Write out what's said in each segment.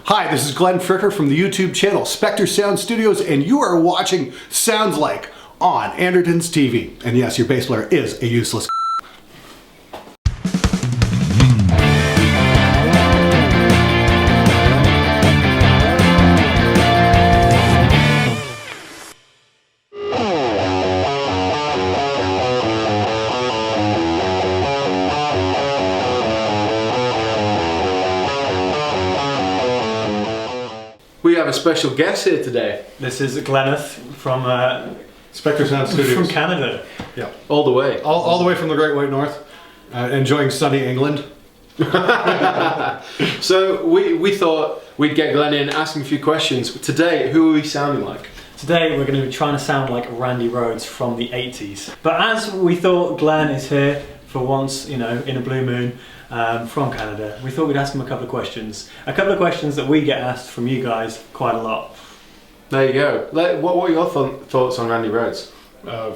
Hi, this is Glenn Fricker from the YouTube channel Spectre Sound Studios, and you are watching Sounds Like on Andertons TV. And yes, your bass player is a useless We have a special guest here today. This is Glenneth from Spectre Sound Studios. from Canada. Yeah. All the way. All the way from the Great White North, enjoying sunny England. So we thought we'd get Glenn in, ask him a few questions. Today, who are we sounding like? Today we're going to be trying to sound like Randy Rhoads from the 80s. But as we thought Glenn is here for once, you know, in a blue moon, from Canada, we thought we'd ask him a couple of questions. A couple of questions that we get asked from you guys quite a lot. There you go. What are your thoughts on Randy Rhoads?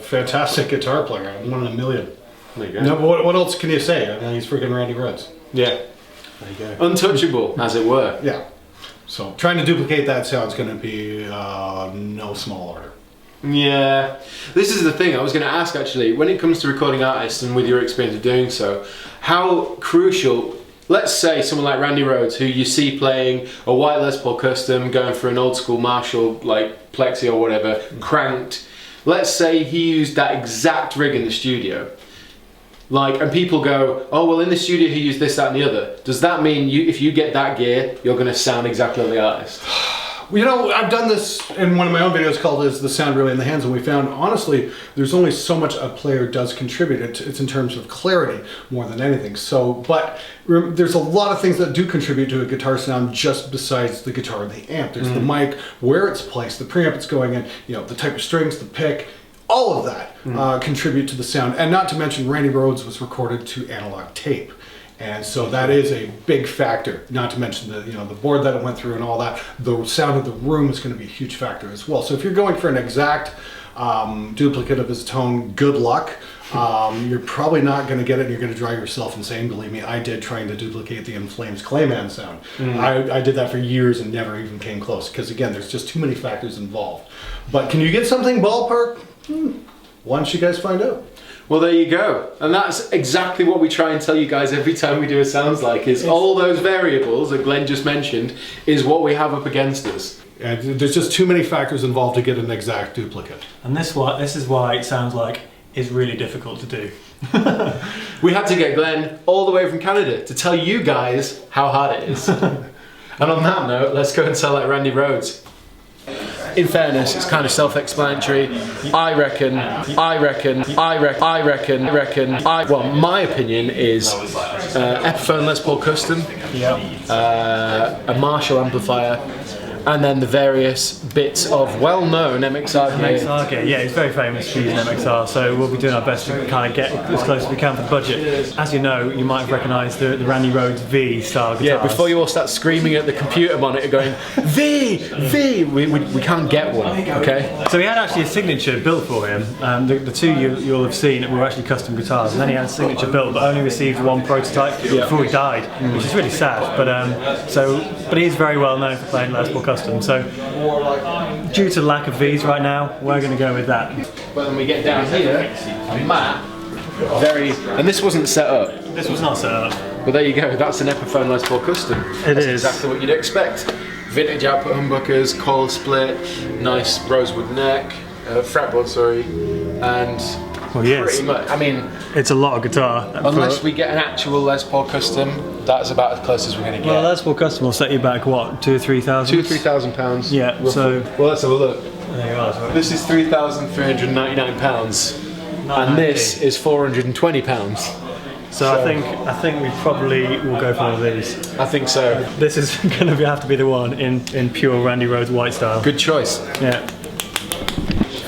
Fantastic guitar player, one in a million. There you go. No, what else can you say? I mean, he's freaking Randy Rhoads. Yeah. There you go. Untouchable, as it were. Yeah. So trying to duplicate that sound's going to be no small order. Yeah. This is the thing I was going to ask actually. When it comes to recording artists and with your experience of doing so, how crucial, let's say someone like Randy Rhoads, who you see playing a white Les Paul Custom, going for an old school Marshall like Plexi or whatever, cranked. Let's say he used that exact rig in the studio. Like, and people go, oh, well, in the studio he used this, that, and the other. Does that mean if you get that gear, you're going to sound exactly like the artist? You know, I've done this in one of my own videos called Is the Sound Really in the Hands? And we found, honestly, there's only so much a player does contribute. It's in terms of clarity more than anything. So, but there's a lot of things that do contribute to a guitar sound just besides the guitar and the amp. There's the mic, where it's placed, the preamp it's going in, you know, the type of strings, the pick. All of that contribute to the sound. And not to mention, Randy Rhoads was recorded to analog tape. And so that is a big factor, not to mention the, you know, the board that it went through and all that. The sound of the room is going to be a huge factor as well. So if you're going for an exact duplicate of his tone, good luck. You're probably not going to get it, and you're going to drive yourself insane. Believe me, I did, trying to duplicate the In Flames Clayman sound. I did that for years and never even came close, because again, there's just too many factors involved. But can you get something ballpark? Why don't you guys find out? Well, there you go. And that's exactly what we try and tell you guys every time we do a Sounds Like, is all those variables that Glenn just mentioned is what we have up against us. And there's just too many factors involved to get an exact duplicate. And this is why it sounds like it's really difficult to do. We had to get Glenn all the way from Canada to tell you guys how hard it is. And on that note, let's go and sound like Randy Rhoads. In fairness, it's kind of self-explanatory. Well, my opinion is Epiphone Les Paul Custom, a Marshall amplifier, and then the various bits of well-known MXR gear. MXR gear, yeah, he's very famous for using MXR, so we'll be doing our best to kind of get as close as we can for the budget. As you know, you might have recognised the Randy Rhoads V style guitars. Yeah, before you all start screaming at the computer monitor going, V! We can't get one, okay? So he had actually a signature built for him. The two you'll have seen were actually custom guitars, and then he had a signature built, but only received one prototype before he died, which is really sad. But he is very well known for playing Les Paul Custom. So due to lack of V's right now, we're going to go with that. But when we get down here, Matt, and this wasn't set up. This was not set up. But there you go, that's an Epiphone Les Paul Custom. That's exactly what you'd expect. Vintage output humbuckers, coil split, nice rosewood neck, fretboard, sorry, and pretty much, I mean, it's a lot of guitar. Unless we get an actual Les Paul Custom, that's about as close as we're going to get. Well, Les Paul Custom will set you back, what, £2,000 or £3,000? £2,000-3,000. Yeah, roughly. So... Well, let's have a look. There you are. Sorry. This is £3,399, and this is £420. So I think we probably will go for one of these. I think so. This is going to have to be the one in pure Randy Rhoads white style. Good choice. Yeah.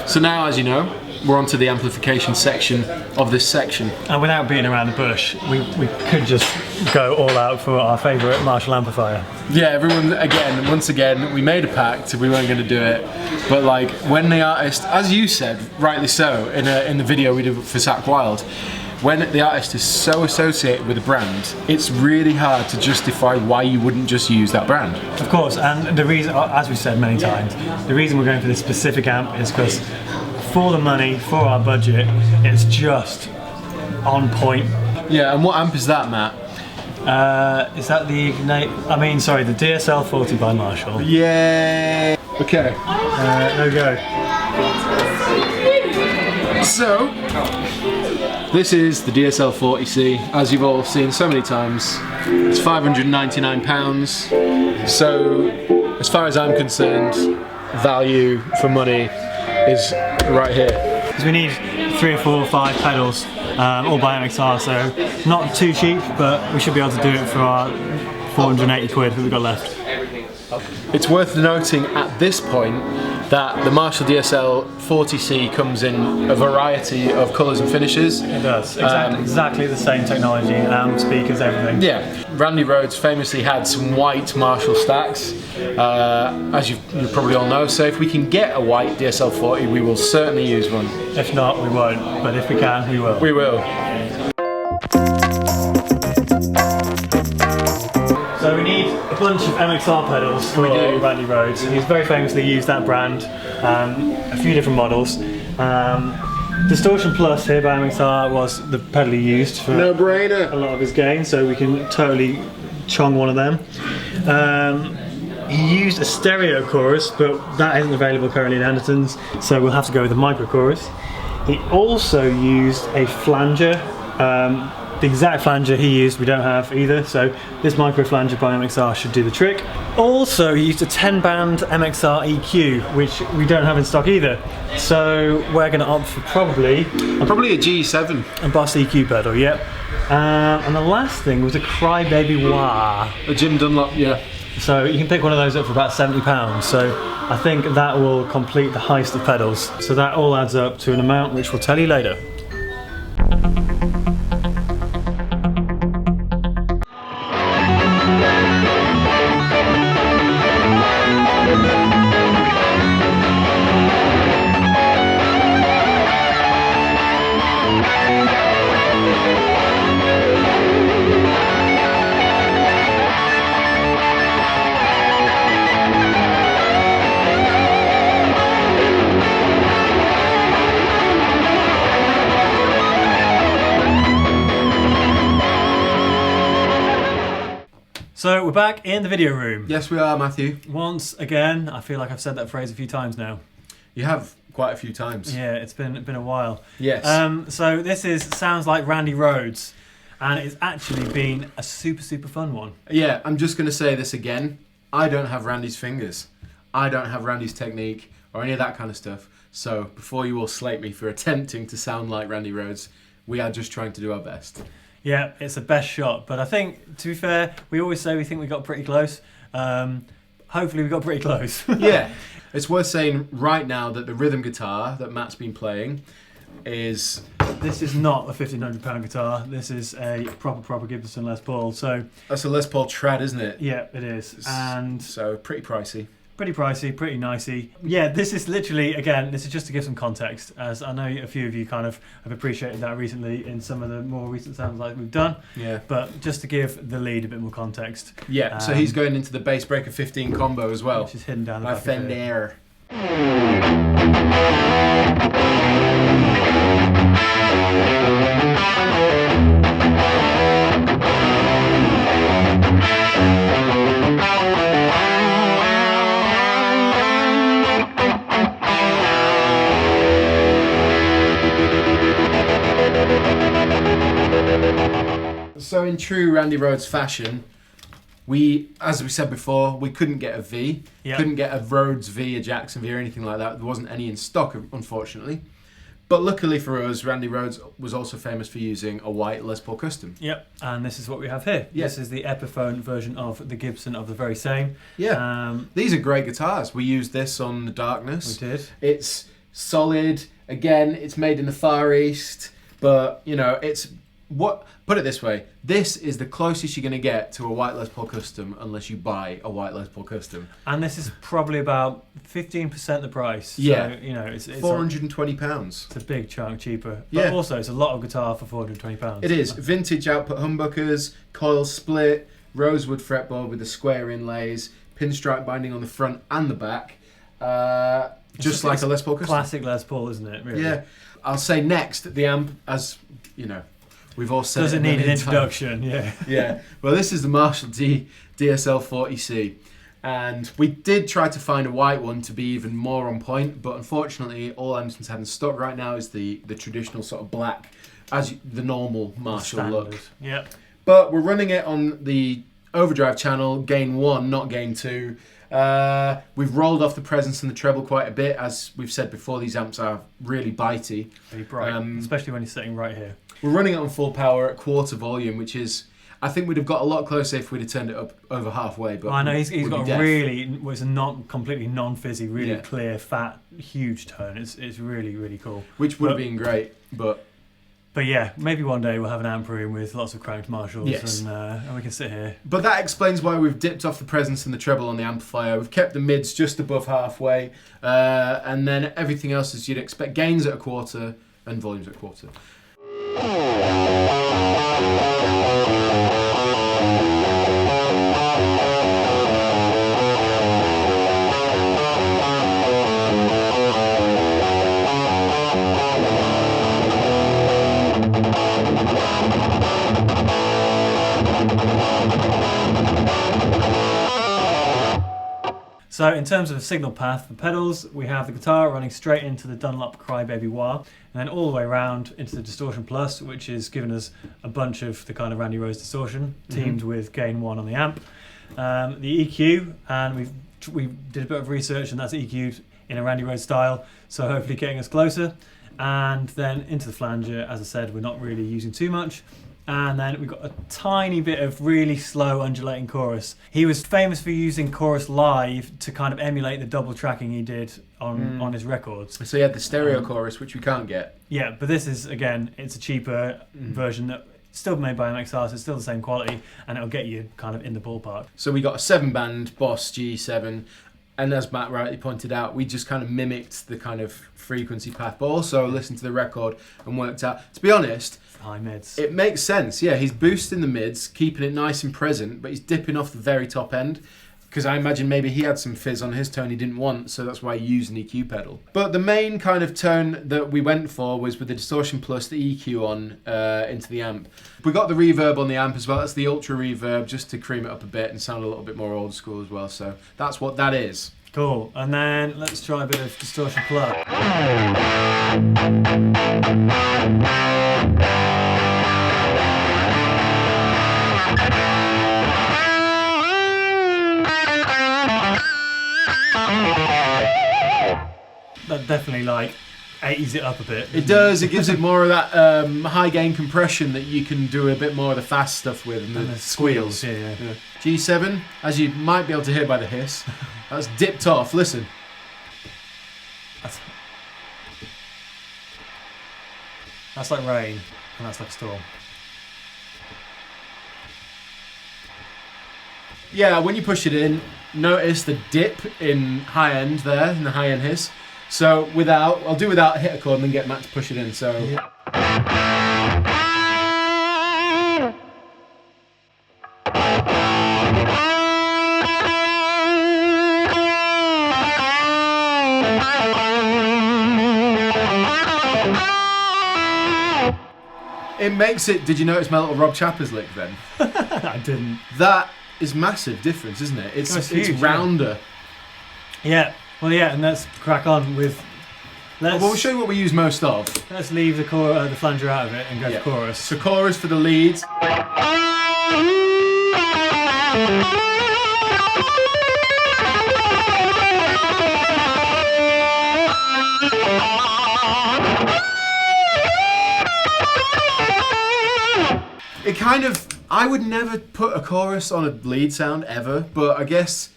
So now, as you know, we're on to the amplification section of this section. And without beating around the bush, we could just go all out for our favourite Marshall amplifier. Yeah, everyone, once again, we made a pact, we weren't going to do it. But like, when the artist, as you said, rightly so, in the video we did for Zach Wild, when the artist is so associated with a brand, it's really hard to justify why you wouldn't just use that brand. Of course, and the reason, as we've said many times, the reason we're going for this specific amp is because for the money, for our budget, it's just on point. Yeah, and what amp is that, Matt? Is that the Ignite? The DSL 40 by Marshall. Yay! Okay. There we go. So, this is the DSL 40C, as you've all seen so many times. It's £599. So, as far as I'm concerned, value for money is right here. Because we need 3 or 4 or 5 pedals, all by MXR, so not too cheap, but we should be able to do it for our 480 quid that we've got left. It's worth noting at this point that the Marshall DSL 40C comes in a variety of colours and finishes. It does, exactly the same technology, speakers, everything. Yeah, Randy Rhoads famously had some white Marshall stacks, as you probably all know, so if we can get a white DSL 40, we will certainly use one. If not, we won't, but if we can, we will. We will. So we need a bunch of MXR pedals for Randy Rhoads. He's very famously used that brand, a few different models. Distortion Plus here by MXR was the pedal he used for No brainer. a lot of his gain, so we can totally chong one of them. He used a stereo chorus, but that isn't available currently in Andertons, so we'll have to go with a micro chorus. He also used a flanger. The exact flanger he used we don't have either, so this micro flanger by MXR should do the trick. Also, he used a 10-band MXR EQ, which we don't have in stock either. So we're going to opt for probably a G7. A Boss EQ pedal, yep. And the last thing was a Crybaby Wah. A Jim Dunlop, yeah. So you can pick one of those up for about £70. So I think that will complete the heist of pedals. So that all adds up to an amount which we'll tell you later. So we're back in the video room. Yes, we are, Matthew. Once again, I feel like I've said that phrase a few times now. You have quite a few times. Yeah, it's been a while. Yes. So this sounds like Randy Rhoads, and it's actually been a super fun one. Yeah, I'm just going to say this again. I don't have Randy's fingers. I don't have Randy's technique or any of that kind of stuff. So before you all slate me for attempting to sound like Randy Rhoads, we are just trying to do our best. Yeah, it's the best shot, but I think, to be fair, we always say we think we got pretty close. Hopefully we got pretty close. Yeah, it's worth saying right now that the rhythm guitar that Matt's been playing is... This is not a £1,500 guitar, this is a proper Gibson Les Paul, so... That's a Les Paul Trad, isn't it? Yeah, it is, and... So, pretty pricey. Pretty pricey, pretty nicey. Yeah, this is literally, again, this is just to give some context, as I know a few of you kind of have appreciated that recently in some of the more recent sounds like we've done. Yeah. But just to give the lead a bit more context. Yeah, so he's going into the Bass Breaker 15 combo as well. Which is hidden down the by back Fender. So in true Randy Rhoads fashion, as we said before, we couldn't get a V, couldn't get a Rhoads V, a Jackson V or anything like that. There wasn't any in stock, unfortunately. But luckily for us, Randy Rhoads was also famous for using a white Les Paul Custom. Yep, and this is what we have here. Yeah. This is the Epiphone version of the Gibson of the very same. Yeah, these are great guitars. We used this on The Darkness. We did. It's solid. Again, it's made in the Far East, but you know, it's Put it this way, this is the closest you're going to get to a white Les Paul Custom unless you buy a white Les Paul Custom. And this is probably about 15% the price. Yeah. So, you know, it's £420. It's a big chunk cheaper. But Yeah. also, it's a lot of guitar for £420. It is. Vintage output humbuckers, coil split, rosewood fretboard with the square inlays, pinstripe binding on the front and the back. Just like a Les Paul Custom. Classic Les Paul, isn't it? Really? Yeah. I'll say next, the amp, as you know, we've all said. Does it a need an million introduction? Yeah. Yeah. Well, this is the Marshall DSL 40C. And we did try to find a white one to be even more on point, but unfortunately, all Andertons have in stock right now is the traditional sort of black, the normal Marshall Standard. look. Yep. But we're running it on the overdrive channel, gain 1, not gain 2. We've rolled off the presence and the treble quite a bit. As we've said before, these amps are really bitey. Very bright, especially when you're sitting right here. We're running it on full power at quarter volume, which is, I think we'd have got a lot closer if we'd have turned it up over halfway. But I know he's we'd got be a deaf. really, well, it's a completely non-fizzy, really Yeah. clear, fat, huge tone. It's really, really cool. Which would have been great, but yeah, maybe one day we'll have an amp room with lots of cranked Marshalls, Yes. and we can sit here. But that explains why we've dipped off the presence and the treble on the amplifier. We've kept the mids just above halfway, and then everything else as you'd expect. Gains at a quarter and volumes at a quarter. So in terms of a signal path for pedals, we have the guitar running straight into the Dunlop Crybaby wah, and then all the way around into the Distortion Plus, which is giving us a bunch of the kind of Randy Rhoads distortion, teamed with gain 1 on the amp. The EQ, and we did a bit of research, and that's EQ'd in a Randy Rhoads style, so hopefully getting us closer. And then into the flanger, as I said, we're not really using too much. And then we've got a tiny bit of really slow undulating chorus. He was famous for using chorus live to kind of emulate the double tracking he did on his records. So you had the stereo chorus, which we can't get. Yeah, but this is, again, it's a cheaper version that still made by MXR, so it's still the same quality, and it'll get you kind of in the ballpark. So we got a 7-band Boss G7, and as Matt rightly pointed out, we just kind of mimicked the kind of frequency path, but also listened to the record and worked out. To be honest, High mids. it makes sense. Yeah, he's boosting the mids, keeping it nice and present, but he's dipping off the very top end. Because I imagine maybe he had some fizz on his tone he didn't want, so that's why he used an EQ pedal. But the main kind of tone that we went for was with the Distortion Plus, the EQ on into the amp. We got the reverb on the amp as well. That's the Ultra Reverb, just to cream it up a bit and sound a little bit more old school as well. So that's what that is. Cool. And then let's try a bit of Distortion Plus. That definitely like 80s it up a bit. It does. It gives it more of that high gain compression that you can do a bit more of the fast stuff with, and the squeals. Yeah. G7, as you might be able to hear by the hiss, that's dipped off. Listen. That's like rain, and that's like a storm. Yeah, when you push it in, notice the dip in high end there, in the high end hiss. So I'll do without, hit a chord and then get Matt to push it in. So. Yeah. It makes it. Did you notice my little Rob Chappers lick then? I didn't. That is massive difference, isn't it? It's huge, rounder. Yeah. Well, yeah, and let's crack on with. Well, we'll show you what we use most of. Let's leave the flanger out of it and go to chorus. So chorus for the leads. It kind of, I would never put a chorus on a lead sound ever, but I guess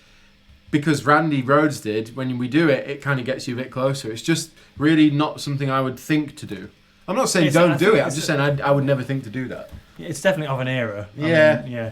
because Randy Rhoads did, when we do it, it kind of gets you a bit closer. It's just really not something I would think to do. I'm not saying It's- don't I do think it. I'm it's just saying I would never think to do that. It's definitely of an era. I Yeah. mean, yeah.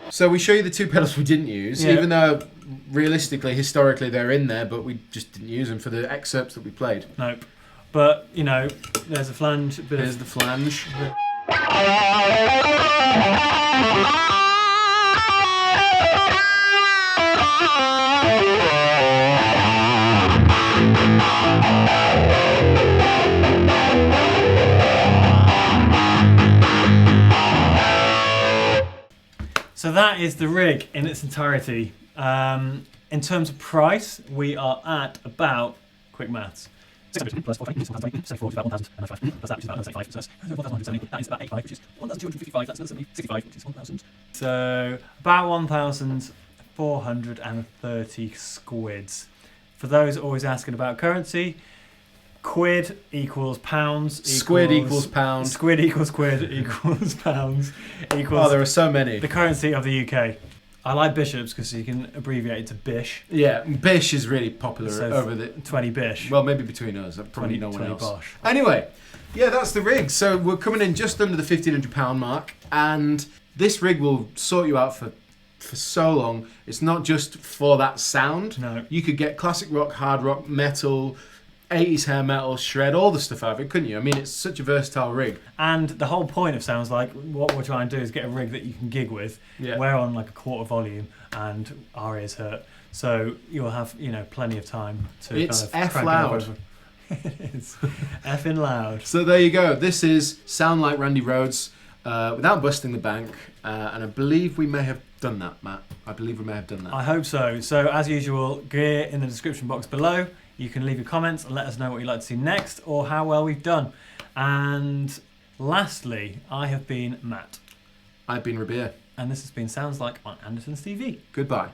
So we show you the two pedals we didn't use, Yeah. even though realistically, historically, they're in there, but we just didn't use them for the excerpts that we played. Nope. But, you know, there's a flange. Here's the flange. So that is the rig in its entirety. In terms of price, we are at about, quick maths, 600 plus 420, 74 is about 1,095, plus that, which is about 175, so that's 1,170, that is about 85, which is 1,255, that's another 65, which is 1,000. So about 1,430 squids. For those always asking about currency, quid equals pounds. Squid equals pound. Squid equals quid equals pounds equals. Oh, there are so many. The currency of the UK. I like bishops because you can abbreviate it to bish. Yeah, bish is really popular So over the. 20 bish. Well, maybe between us, probably 20, no one 20 else. bosh. Anyway, yeah, that's the rig. So we're coming in just under the £1,500 mark, and this rig will sort you out for so long. It's not just for that sound. No. You could get classic rock, hard rock, metal, 80s hair metal, shred, all the stuff out of it, couldn't you? I mean, it's such a versatile rig. And the whole point of Sounds Like, what we're trying to do is get a rig that you can gig with. Yeah. We're on like a quarter volume and our ears hurt. So you'll have, you know, plenty of time to It's kind of F crank it loud. up. It's effing loud. So there you go. This is Sound Like Randy Rhoads without busting the bank. And I believe we may have done that, Matt. I believe we may have done that. I hope so. So as usual, gear in the description box below. You can leave your comments and let us know what you'd like to see next or how well we've done. And lastly, I have been Matt. I've been Rabea. And this has been Sounds Like on Andertons TV. Goodbye.